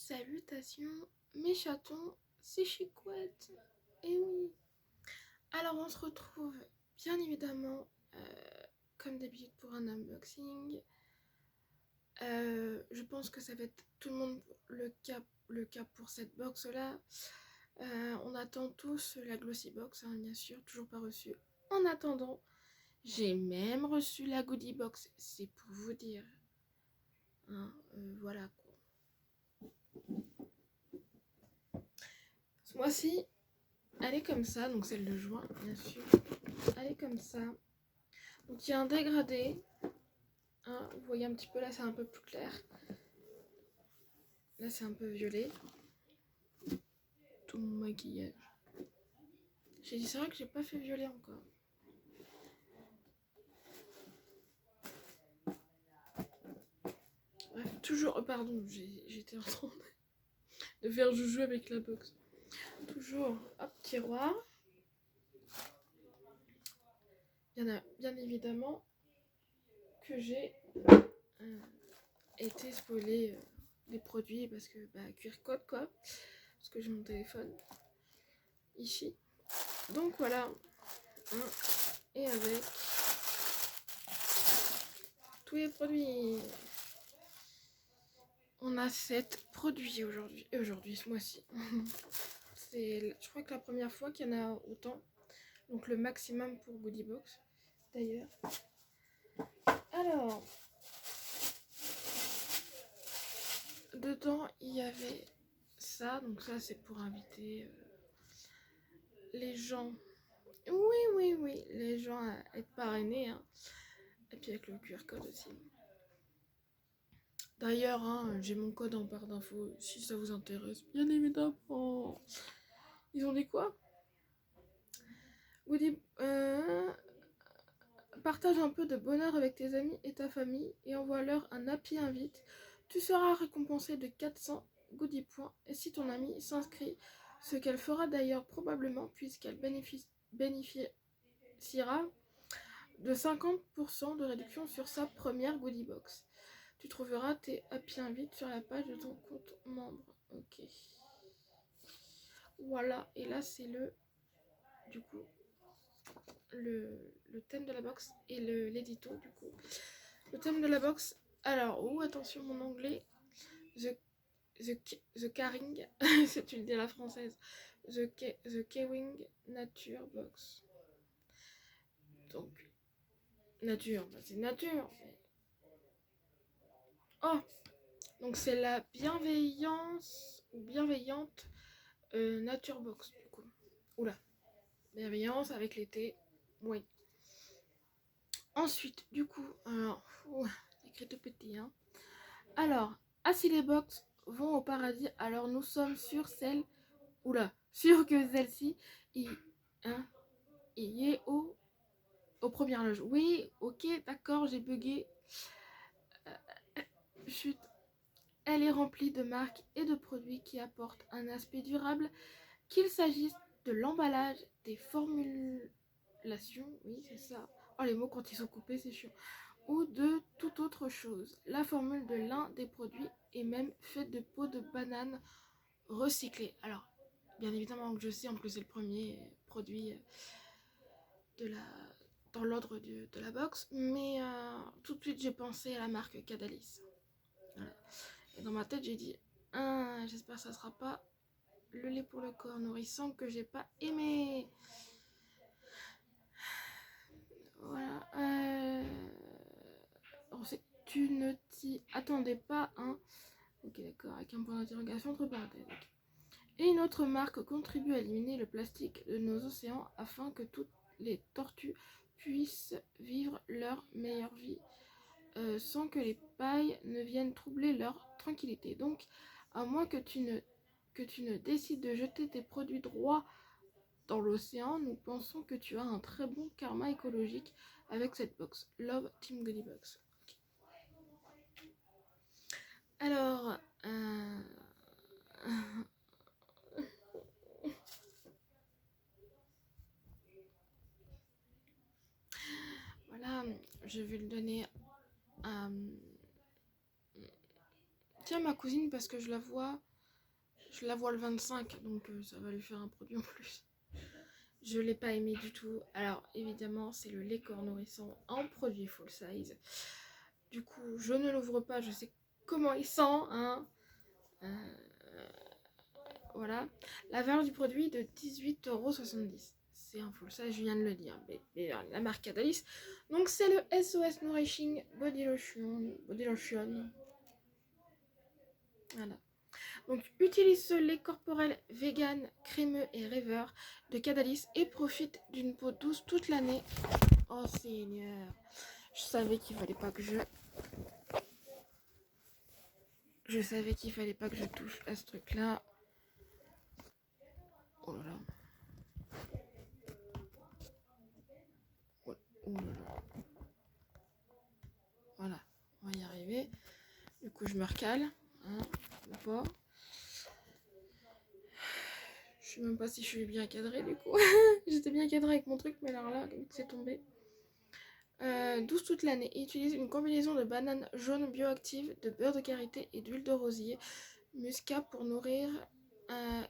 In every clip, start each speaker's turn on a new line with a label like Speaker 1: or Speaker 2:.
Speaker 1: Salutations mes chatons, c'est Chicouette. Et oui. Alors on se retrouve bien évidemment comme d'habitude pour un unboxing. Je pense que ça va être tout le monde le cas pour cette box là. On attend tous la Glossy Box, hein, bien sûr, toujours pas reçue. En attendant, j'ai même reçu la Goodie Box, c'est pour vous dire. Hein, voilà quoi. Ce mois-ci, elle est comme ça, donc celle de juin, bien sûr. Elle est comme ça. Donc il y a un dégradé. Hein, vous voyez un petit peu, là c'est un peu plus clair. Là c'est un peu violet. Tout mon maquillage. J'ai dit, c'est vrai que j'ai pas fait violet encore. Bref, toujours, pardon, j'étais en train de faire joujou avec la box. Toujours, hop, tiroir. Il y en a bien évidemment que j'ai été spoiler les produits parce que QR code quoi, parce que j'ai mon téléphone ici. Donc voilà, hein, et avec tous les produits. On a 7 produits aujourd'hui ce mois-ci. C'est, je crois que la première fois qu'il y en a autant. Donc le maximum pour Goodie Box d'ailleurs. Alors, dedans il y avait ça. Donc ça c'est pour inviter les gens. Oui, les gens à être parrainés. Hein. Et puis avec le QR code aussi. D'ailleurs, hein, j'ai mon code en barre d'infos si ça vous intéresse. Bien évidemment. Ils ont dit quoi? Goodie, partage un peu de bonheur avec tes amis et ta famille et envoie-leur un happy invite. Tu seras récompensé de 400 goodie points et si ton ami s'inscrit, ce qu'elle fera d'ailleurs probablement puisqu'elle bénéficiera de 50% de réduction sur sa première goodie box. Tu trouveras tes happy invites sur la page de ton compte membre. Ok. Voilà, et là c'est du coup, le thème de la box et l'édito du coup. Le thème de la box, alors, attention mon anglais, the Caring, si tu le dis à la française, the Kewing Nature Box. Donc, nature, c'est nature. Oh, donc c'est la bienveillance ou bienveillante Nature Box du coup. Oula, bienveillance avec l'été, oui. Ensuite, du coup, alors, écrit tout petit, hein. Alors, si les box vont au paradis, alors nous sommes sur celle, sûr que celle-ci y est aux premières loges. Oui, ok, d'accord, j'ai bugué. Chut. Elle est remplie de marques et de produits qui apportent un aspect durable, qu'il s'agisse de l'emballage, des formulations, oui c'est ça, oh les mots quand ils sont coupés c'est chiant, ou de toute autre chose. La formule de l'un des produits est même faite de peau de banane recyclée. Alors, bien évidemment que je sais, en plus c'est le premier produit dans l'ordre de la box, mais tout de suite j'ai pensé à la marque Cadalis. Voilà. Et dans ma tête j'ai dit, j'espère que ça sera pas le lait pour le corps nourrissant que j'ai pas aimé. Voilà. Tu ne t'y attendais pas, hein. Ok, d'accord, avec un point d'interrogation entre parenthèses. Et une autre marque contribue à éliminer le plastique de nos océans afin que toutes les tortues puissent vivre leur meilleure vie sans que les pailles ne viennent troubler leur tranquillité. Donc, à moins que tu ne décides de jeter tes produits droits dans l'océan, nous pensons que tu as un très bon karma écologique avec cette box. Love Team Goodie Box. Okay. Alors, voilà, je vais le donner à tiens, ma cousine, parce que je la vois Je la vois le 25, donc ça va lui faire un produit en plus. Je l'ai pas aimé du tout. Alors évidemment c'est le lait corps nourrissant en produit full size. Du coup je ne l'ouvre pas, je sais comment il sent, hein. Voilà. La valeur du produit est de 18,70 €. C'est un full size, je viens de le dire. Mais la marque Cadalis. Donc c'est le SOS Nourishing Body Lotion. Voilà. Donc utilise ce lait corporel vegan, crémeux et rêveur de Cadalis et profite d'une peau douce toute l'année. Oh Seigneur. Je savais qu'il fallait pas que je touche à ce truc là. Oh là là. Oh là là. Voilà, on va y arriver. Du coup, je me recale. Hein, ou pas. Je sais même pas si je suis bien cadrée du coup. J'étais bien cadrée avec mon truc, mais alors là, c'est tombé. 12 toute l'année. Utilise une combinaison de bananes jaunes bioactives, de beurre de karité et d'huile de rosier muscat pour nourrir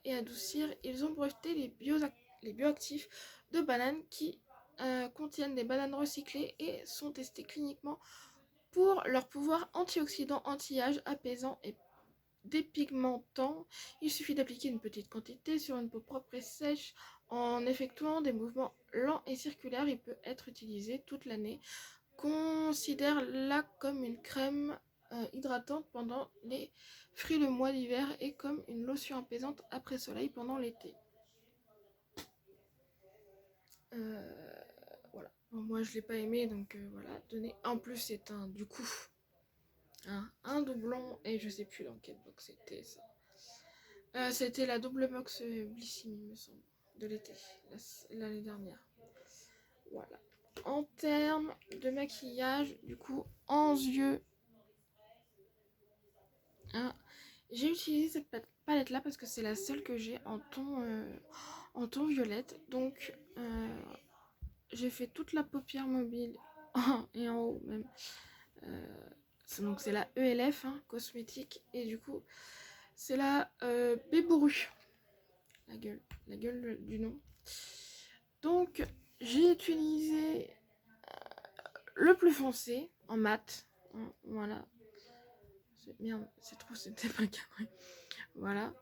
Speaker 1: et adoucir. Ils ont breveté les bioactifs de bananes qui contiennent des bananes recyclées et sont testés cliniquement pour leur pouvoir antioxydant, anti-âge, apaisant et dépigmentant. Il suffit d'appliquer une petite quantité sur une peau propre et sèche en effectuant des mouvements lents et circulaires. Il peut être utilisé toute l'année. Considère-la comme une crème hydratante pendant les frileux mois d'hiver et comme une lotion apaisante après soleil pendant l'été. Voilà. Bon, moi je l'ai pas aimé, donc voilà. En plus c'est du coup un doublon et je sais plus dans quelle box c'était ça. C'était la double box Blissim, il me semble, de l'été, l'année dernière. Voilà. En termes de maquillage, du coup, en yeux, hein, j'ai utilisé cette palette là parce que c'est la seule que j'ai en ton violette. Donc, j'ai fait toute la paupière mobile et en haut même. Donc c'est la ELF, hein, cosmétique, et du coup c'est la Bébouru, la gueule du nom. Donc j'ai utilisé le plus foncé en mat, voilà. Merde, c'est trop, c'était pas cadré. Voilà.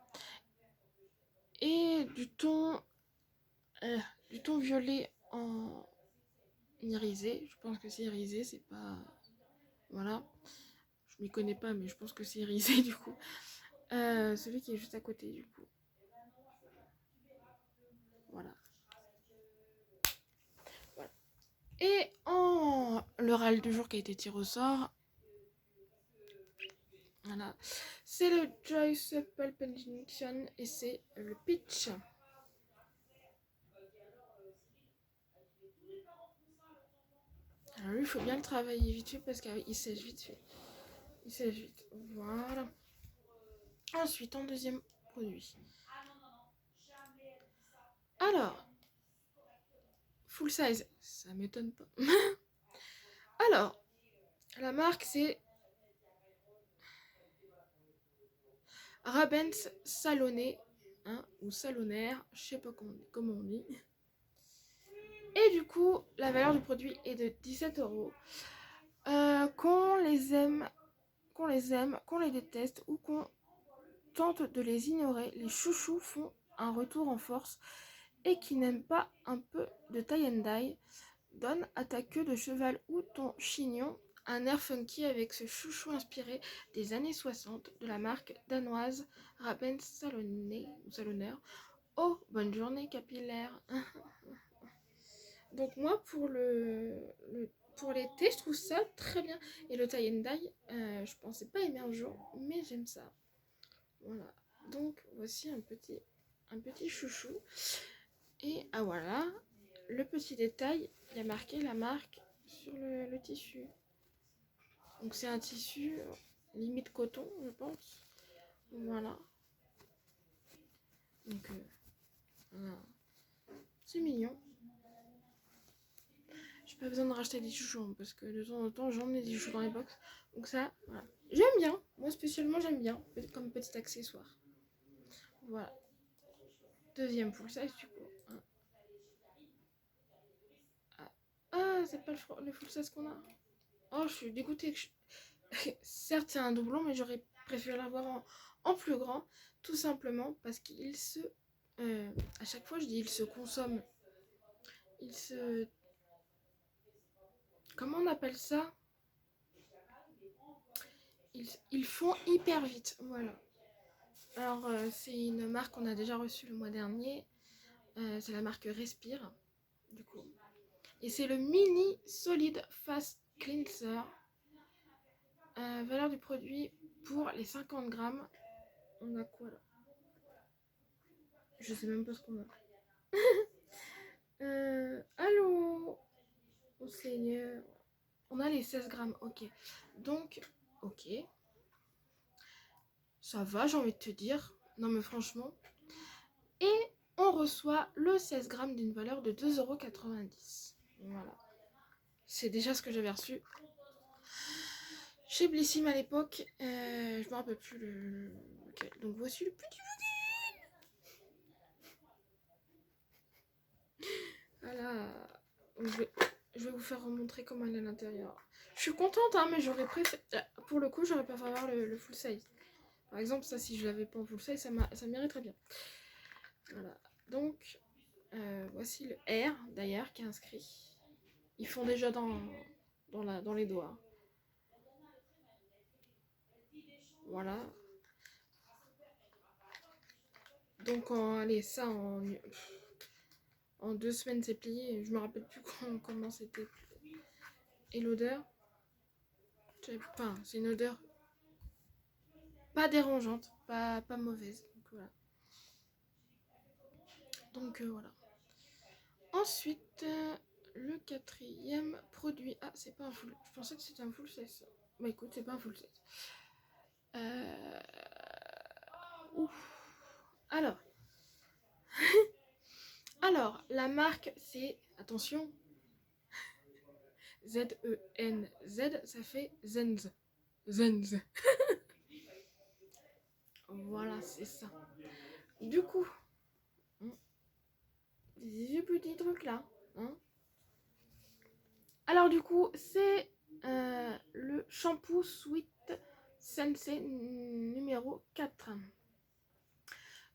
Speaker 1: Et du ton violet en irisé. Je pense que c'est irisé, c'est pas, voilà. Je m'y connais pas, mais je pense que c'est irisé du coup. Celui qui est juste à côté du coup. Voilà. Et en le râle du jour qui a été tiré au sort. Voilà. C'est le Joy Supple Pendition et c'est le Peach. Alors lui, il faut bien le travailler vite fait parce qu'il sèche vite fait. Il sèche vite. Voilà. Ensuite, en deuxième produit. Alors, full size, ça m'étonne pas. Alors, la marque c'est Rabens Salonné, hein, ou Salonnaire, je sais pas comment on dit. Et du coup, la valeur du produit est de 17 €. Qu'on les aime, qu'on les déteste ou qu'on tente de les ignorer, les chouchous font un retour en force. Et qui n'aime pas un peu de tie and dye, donne à ta queue de cheval ou ton chignon un air funky avec ce chouchou inspiré des années 60 de la marque danoise Rabens Salonnaire. Oh, bonne journée capillaire. Donc moi pour pour l'été, je trouve ça très bien. Et le tie and dye, je pensais pas aimer un jour, mais j'aime ça. Voilà. Donc voici un petit chouchou. Et ah voilà, le petit détail, il y a marqué la marque sur le tissu. Donc c'est un tissu limite coton, je pense. Voilà. Donc voilà. C'est mignon. J'ai pas besoin de racheter des chouchous hein, parce que de temps en temps j'en ai des chouchous dans les box. Donc ça, voilà. J'aime bien. Moi spécialement j'aime bien comme petit accessoire. Voilà. Deuxième full size du coup. Ah, c'est pas le full size qu'on a. Oh, je suis dégoûtée. Certes, c'est un doublon, mais j'aurais préféré l'avoir en plus grand. Tout simplement parce qu'il se... à chaque fois, je dis il se consomme. Il se... Comment on appelle ça? Ils font hyper vite. Voilà. Alors, c'est une marque qu'on a déjà reçue le mois dernier. C'est la marque Respire, du coup. Et c'est le Mini Solid Fast Cleanser. Valeur du produit pour les 50 grammes. On a quoi là? Je sais même pas ce qu'on a. Allô? Oh Seigneur. On a les 16 grammes, ok. Donc, ok. Ça va, j'ai envie de te dire. Non mais franchement. Et on reçoit le 16 grammes d'une valeur de 2,90 €. Voilà. C'est déjà ce que j'avais reçu chez Blissim à l'époque. Je me rappelle plus le... Okay. Donc voici le petit... Voilà. Je vais vous faire remontrer comment elle est à l'intérieur. Je suis contente, hein, mais j'aurais préféré... Pour le coup, j'aurais préféré avoir le full size. Par exemple, ça, si je l'avais pas en full size, ça m'irait très bien. Voilà. Donc, voici le R, d'ailleurs, qui est inscrit. Ils font déjà dans les doigts. Voilà. Donc, allez, ça, en 2 semaines, c'est plié. Je me rappelle plus comment c'était. Et l'odeur, enfin, c'est une odeur pas dérangeante, pas mauvaise. Donc, voilà. Donc, voilà. Ensuite, le quatrième produit. Ah, c'est pas un full. Je pensais que c'était un full size. Bah écoute, c'est pas un full size. Ouf. Alors. Alors, la marque, c'est. Attention. Z-E-N-Z, ça fait Zenz. Zenz. Voilà, c'est ça. Du coup, ce petit truc là. Hein. Alors, du coup, c'est le shampoo Sweet Sensei numéro 4.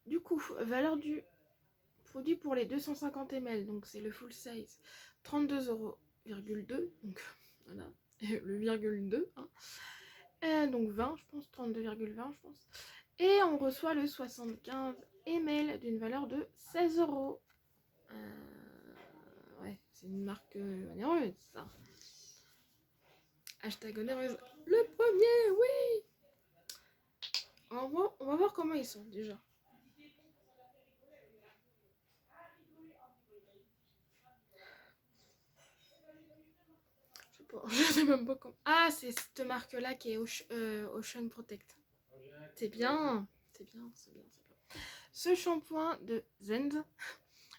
Speaker 1: Du coup, valeur du produit pour les 250 ml, donc c'est le full size, 32,2 €. Donc voilà, le virgule 2. Hein. Donc 20, je pense, 32,20, je pense. Et on reçoit le 75 ml d'une valeur de 16 €. Ouais, c'est une marque onéreuse, ça. Hashtag onéreuse. Le premier, oui. On va voir comment ils sont déjà. Je sais même pas comment. Ah, c'est cette marque-là qui est Ocean Protect. C'est bien. C'est bien, c'est bien, c'est bien. Ce shampoing de Zenz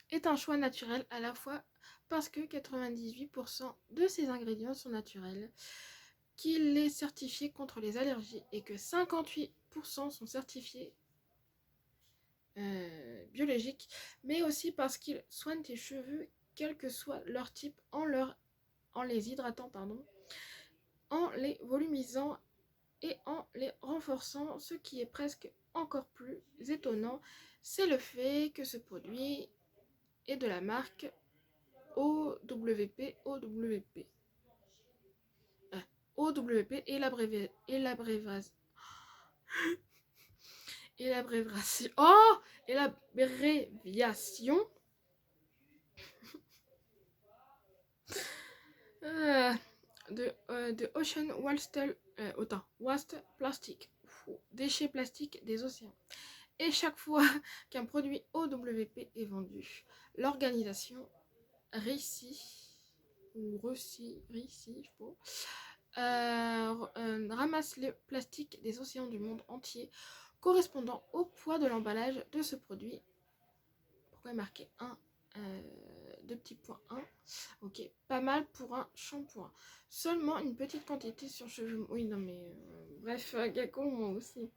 Speaker 1: est un choix naturel à la fois parce que 98% de ses ingrédients sont naturels, qu'il est certifié contre les allergies et que 58% sont certifiés biologiques, mais aussi parce qu'il soigne tes cheveux quel que soit leur type en les hydratant, en les volumisant et en les renforçant. Ce qui est presque encore plus étonnant, c'est le fait que ce produit est de la marque OWP. OWP et l'abréviation. Et l'abréviation de Ocean Waste Plastic, déchets plastiques des océans. Et chaque fois qu'un produit OWP est vendu, l'organisation RICI, je sais pas, ramasse le plastique des océans du monde entier correspondant au poids de l'emballage de ce produit. Pourquoi marqué 1 2 petits points 1. Ok, pas mal pour un shampoing. Seulement une petite quantité sur cheveux. Oui, non, mais bref, Gakko, moi aussi.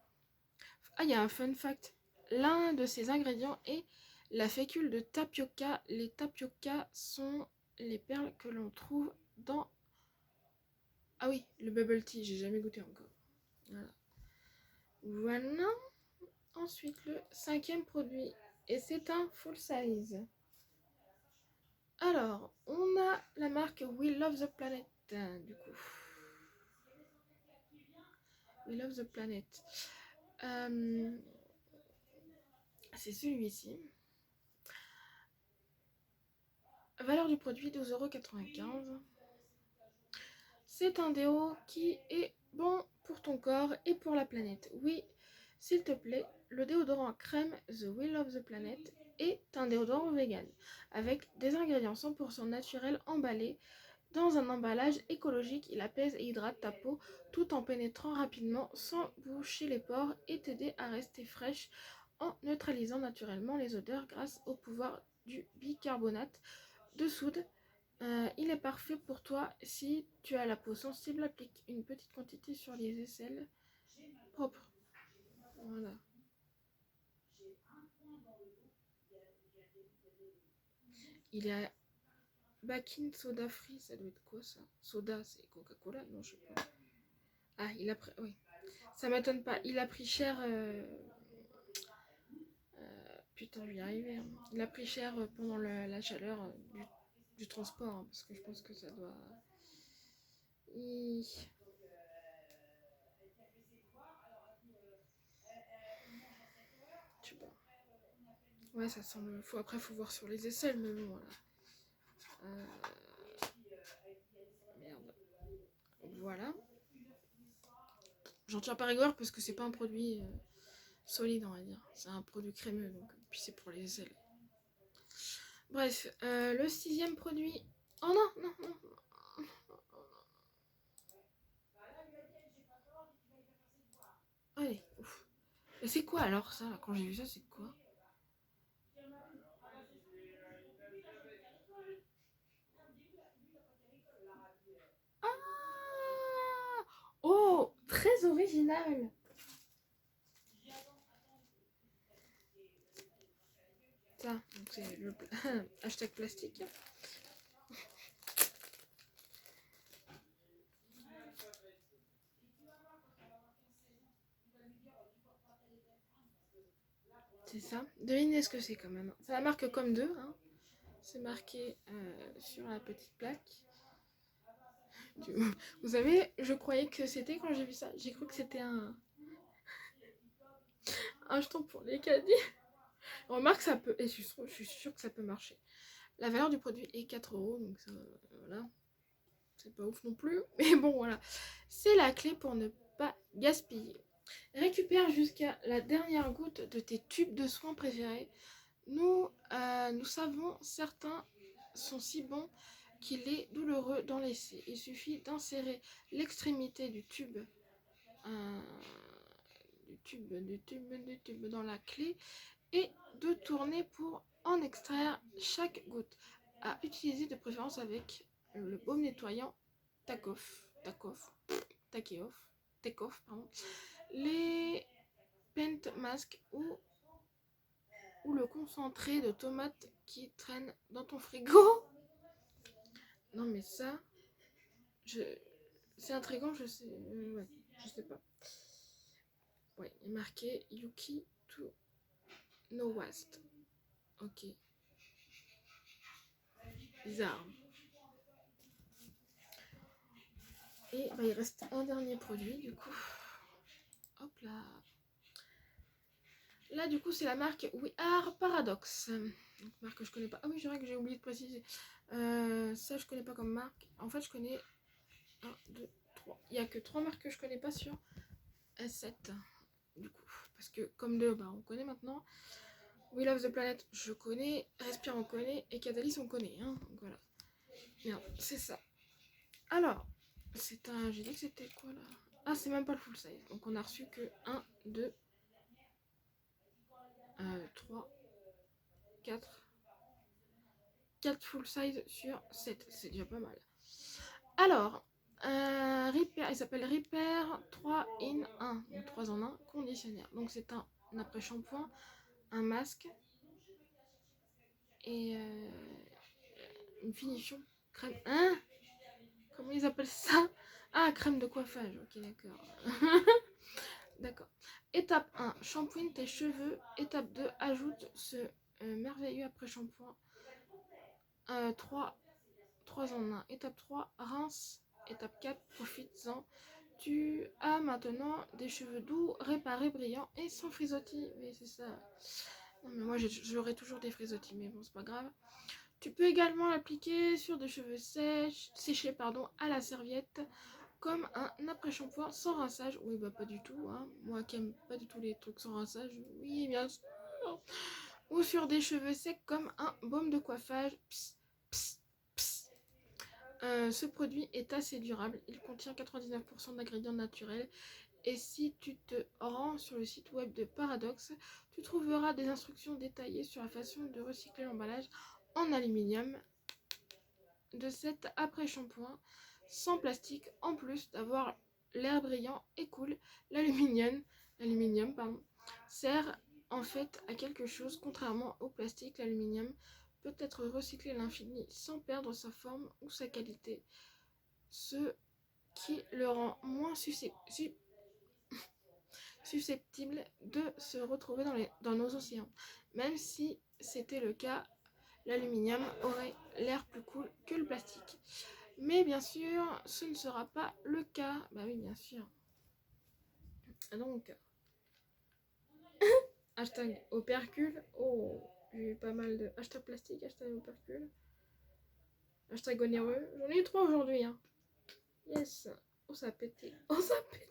Speaker 1: Ah, il y a un fun fact. L'un de ces ingrédients est la fécule de tapioca. Les tapioca sont les perles que l'on trouve dans... Ah oui, le bubble tea, j'ai jamais goûté encore. Voilà. Voilà. Ensuite, le 5e produit. Et c'est un full size. Alors, on a la marque We Love the Planet. Du coup. We Love the Planet. C'est celui-ci. Valeur du produit 12,95 €. C'est un déo qui est bon pour ton corps et pour la planète. Oui, s'il te plaît, le déodorant crème The Will of the Planet est un déodorant vegan avec des ingrédients 100% naturels emballés dans un emballage écologique. Il apaise et hydrate ta peau tout en pénétrant rapidement sans boucher les pores et t'aider à rester fraîche en neutralisant naturellement les odeurs grâce au pouvoir du bicarbonate de soude. Il est parfait pour toi si tu as la peau sensible. Applique une petite quantité sur les aisselles propres. Voilà. Il y a Baking Soda Free, ça doit être quoi ça? Soda, c'est Coca-Cola? Non, je sais pas. Ah, il a pris... Oui. Ça m'étonne pas. Il a pris cher... Putain, je vais y arriver. Hein. Il a pris cher pendant la chaleur du transport. Hein, parce que je pense que ça doit... Je sais pas. Ouais, ça semble... Après, faut voir sur les aisselles, mais bon, voilà. Merde. Voilà. J'en tiens pas rigueur parce que c'est pas un produit solide, on va dire. C'est un produit crémeux, donc puis c'est pour les aisselles. Bref, le 6e produit. Oh non, non, non. Allez, ouf. Et c'est quoi alors ça là, quand j'ai vu ça, c'est quoi? Ah, oh, très original. Ça, donc c'est le hashtag plastique. C'est ça. Devinez ce que c'est quand même. C'est la marque Comme 2. Hein. C'est marqué sur la petite plaque. Vous savez, je croyais que c'était quand j'ai vu ça. J'ai cru que c'était un jeton pour les caddies. Remarque, ça peut. Et je suis sûre que ça peut marcher. La valeur du produit est 4 €. Donc ça, voilà. C'est pas ouf non plus. Mais bon, voilà. C'est la clé pour ne pas gaspiller. Récupère jusqu'à la dernière goutte de tes tubes de soins préférés. Nous savons, certains sont si bons qu'il est douloureux d'en laisser. Il suffit d'insérer l'extrémité du tube dans la clé et de tourner pour en extraire chaque goutte. À utiliser de préférence avec le baume nettoyant Takeoff, pardon. Les paint masks ou le concentré de tomates qui traîne dans ton frigo. Non mais ça, c'est intriguant, je sais, ouais, je sais pas. Ouais, il est marqué Yuki to No Waste. Ok. Bizarre. Et bah, il reste un dernier produit du coup. Hop là. Là du coup c'est la marque We Are Paradox. Donc, marque que je connais pas. Ah oui, je dirais que j'ai oublié de préciser. Ça je connais pas comme marque. En fait je connais 1, 2, 3. Il n'y a que 3 marques que je connais pas sur S7. Du coup. Parce que comme 2, bah, on connaît maintenant. We Love the Planet, je connais. Respire, on connaît. Et Catalyst, on connaît. Hein, donc voilà. Merde, c'est ça. Alors, c'est un... J'ai dit que c'était quoi là? Ah, c'est même pas le full size. Donc on a reçu que 1, 2, 3, 4. 4 full size sur 7. C'est déjà pas mal. Alors, Repair, il s'appelle Repair 3 in 1. Donc 3 en 1 conditionnaire. Donc c'est un après-shampoing, un masque et une finition crème. Hein? Comment ils appellent ça? Ah, crème de coiffage. Ok, d'accord. D'accord. Étape 1, shampooine tes cheveux. Étape 2, ajoute ce merveilleux après-shampoing. 3 en 1. Étape 3, rince. Étape 4, profites-en. Tu as maintenant des cheveux doux, réparés, brillants et sans frisottis. Oui, c'est ça. Non, mais moi, j'aurai toujours des frisottis, mais bon, c'est pas grave. Tu peux également l'appliquer sur des cheveux séchés à la serviette, comme un après-shampoing sans rinçage. Oui, bah pas du tout, hein. Moi qui aime pas du tout les trucs sans rinçage, oui, bien sûr. Ou sur des cheveux secs comme un baume de coiffage. Psst, psst, psst. Ce produit est assez durable. Il contient 99% d'ingrédients naturels. Et si tu te rends sur le site web de Paradox, tu trouveras des instructions détaillées sur la façon de recycler l'emballage en aluminium de cet après-shampoing sans plastique, en plus d'avoir l'air brillant et cool. L'aluminium sert en fait à quelque chose. Contrairement au plastique, l'aluminium peut être recyclé à l'infini sans perdre sa forme ou sa qualité, ce qui le rend moins susceptible de se retrouver dans nos océans. Même si c'était le cas, l'aluminium aurait l'air plus cool que le plastique. Mais bien sûr, ce ne sera pas le cas. Bah oui, bien sûr. Donc, hashtag opercule. Oh, j'ai eu pas mal de hashtag plastique, hashtag opercule. Hashtag onéreux. J'en ai eu 3 aujourd'hui. Hein. Yes. Oh, ça a pété. Oh, ça a pété.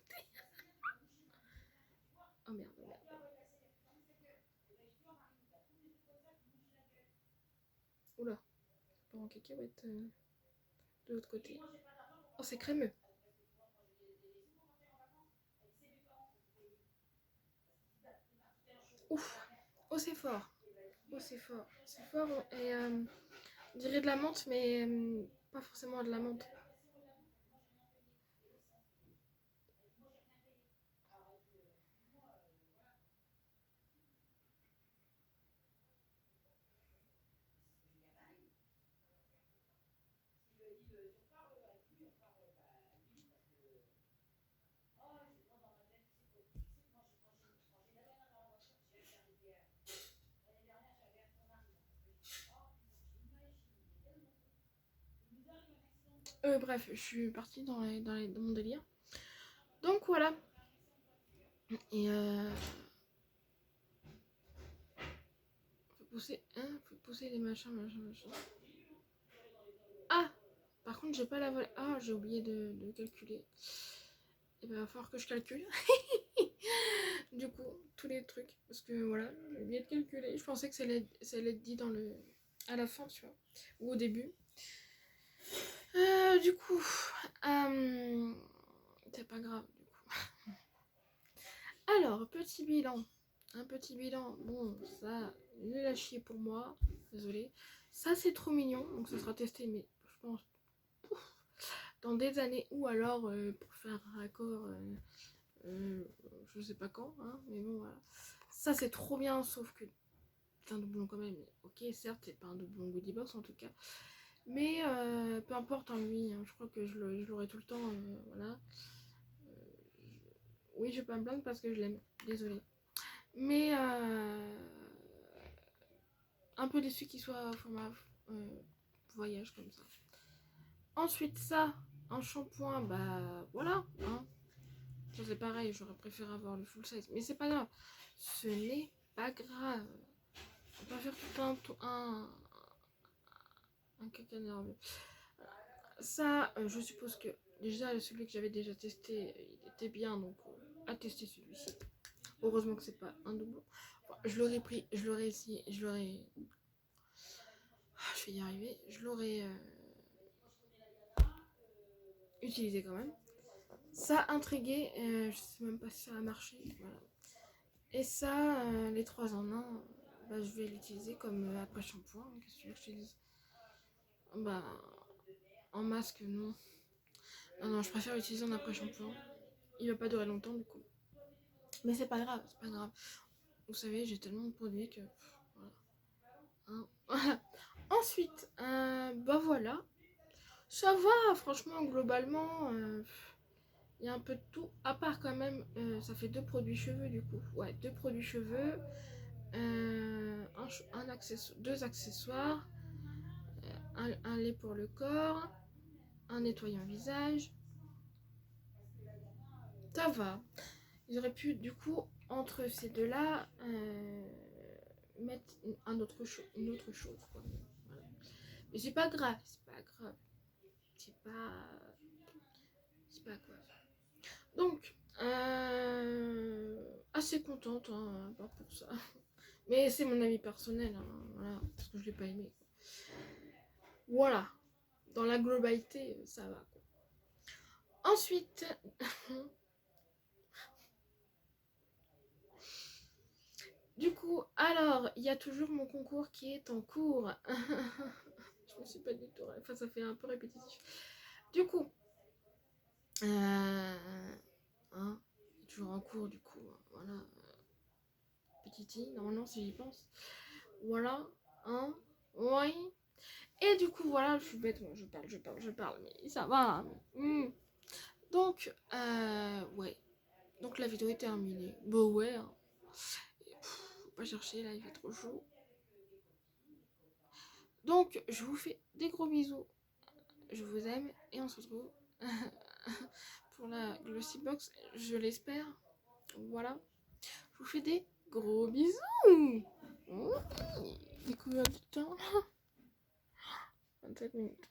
Speaker 1: Oh merde, oh merde. Oula. Pas en cacahuète de l'autre côté. Oh, c'est crémeux. Ouf. Oh, c'est fort. Oh, c'est fort. C'est fort. Et on dirait de la menthe, mais pas forcément de la menthe. Bref, je suis partie dans mon délire. Donc voilà. Et faut pousser les machins. Ah, par contre, j'ai pas la volée. Ah, j'ai oublié de calculer. Et ben, il va falloir que je calcule. Du coup, tous les trucs. Parce que voilà, j'ai oublié de calculer. Je pensais que ça allait être dit à la fin, tu vois. Ou au début. Du coup, c'est pas grave. Du coup. Alors, petit bilan. Un petit bilan. Bon, ça, nul à chier pour moi. Désolée. Ça, c'est trop mignon. Donc, ça sera testé, mais je pense dans des années. Ou alors, pour faire un raccord, je sais pas quand. Hein, mais bon, voilà. Ça, c'est trop bien. Sauf que c'est un doublon quand même. Ok, certes, c'est pas un doublon goodie box en tout cas. Mais peu importe en lui. Hein, je crois que je l'aurai tout le temps. Voilà. Oui, je vais pas me plaindre parce que je l'aime. Désolée. Mais un peu déçu qu'il soit au format voyage comme ça. Ensuite, ça, un shampoing, bah voilà. Hein. Ça, c'est pareil, j'aurais préféré avoir le full size. Mais c'est pas grave. Ce n'est pas grave. On va faire tout un caca nerveux. Ça, je suppose que déjà, celui que j'avais déjà testé, il était bien. Donc, à tester celui-ci. Heureusement que c'est pas un doublon. Enfin, je l'aurais pris, je l'aurais essayé, je l'aurais. Je vais y arriver. Je l'aurais utilisé quand même. Ça a intrigué, je sais même pas si ça a marché. Voilà. Et ça, les 3 en 1, bah, je vais l'utiliser comme après shampoing. Qu'est-ce que tu veux que je te dise? Bah, en masque, non. Non, je préfère l'utiliser en après shampoing. Il va pas durer longtemps du coup. Mais c'est pas grave, c'est pas grave. Vous savez, j'ai tellement de produits que... Voilà. Hein, voilà. Ensuite, bah voilà. Ça va, franchement, globalement, il y a un peu de tout. À part quand même, ça fait 2 produits cheveux du coup. Ouais, 2 produits cheveux. Deux accessoires. Un lait pour le corps. Un nettoyant visage. Ça va. Ils auraient pu, du coup, entre ces deux-là, mettre une autre chose. Quoi. Voilà. Mais c'est pas grave, c'est pas grave. C'est pas grave. Donc, assez contente, hein, pas pour ça. Mais c'est mon avis personnel, hein, voilà, parce que je l'ai pas aimé. Quoi. Voilà. Dans la globalité, ça va. Quoi. Ensuite, du coup, alors, il y a toujours mon concours qui est en cours. Je me suis pas du tout... Enfin, ça fait un peu répétitif. Du coup, hein, toujours en cours, du coup. Voilà. Petit normalement, si j'y pense. Voilà. Hein. Oui. Et du coup, voilà, je suis bête. Moi, je parle. Mais ça va. Hein. Donc, ouais. Donc, la vidéo est terminée. Bon, ouais. Hein. Faut pas chercher, là, il fait trop chaud. Donc, je vous fais des gros bisous. Je vous aime et on se retrouve pour la Glossy Box, je l'espère. Voilà. Je vous fais des gros bisous. Découverte du temps. 27 minutes.